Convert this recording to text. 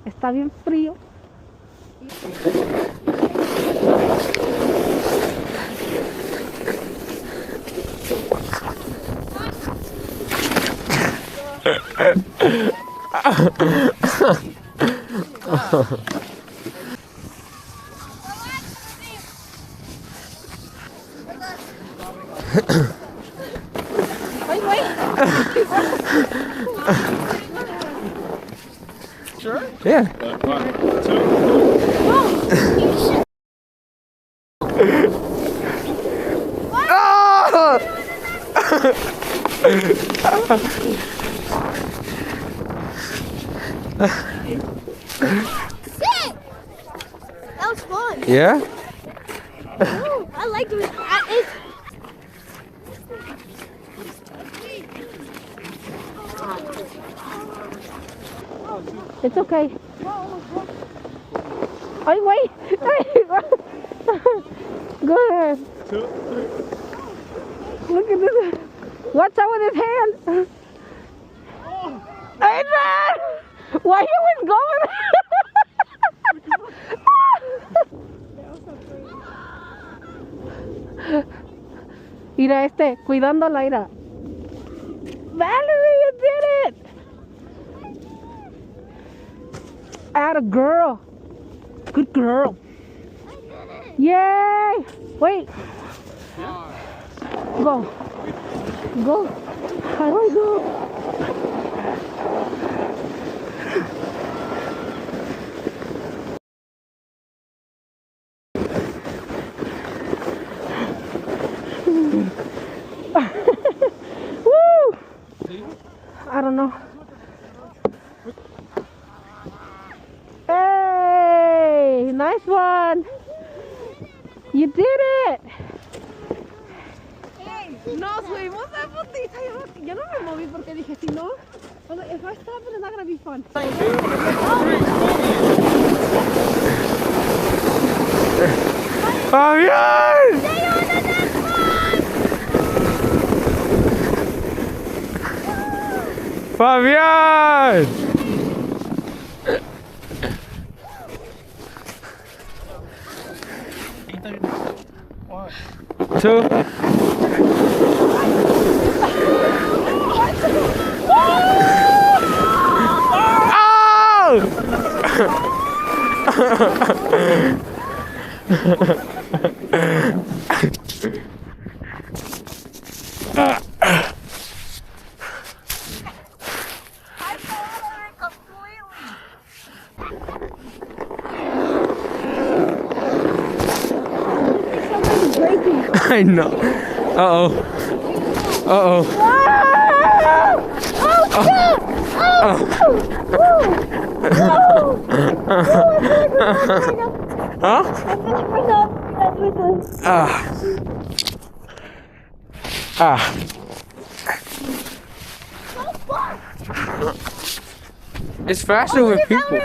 Está bien frío. Sure? Yeah. 1, 2. Sick! That was fun. Yeah? Ooh, I like doing it. It's okay. Ay, wait. Go ahead. 2, 3. Look at this. Watch out with his hand. Adrian! Why you was going? Mira cuidando a Laira. Valerie, you did it! Atta girl. Good girl. Yay! Wait. Go. Go. How do I go? Woo! I don't know. Hey, nice one. You did it. Nos fuimos de putiza. Yo no me moví porque dije, si no, if I stop, it's not gonna be fun. Fabián! Fabián! Two. I know. Uh-oh. Uh-oh. Huh? It's faster with people.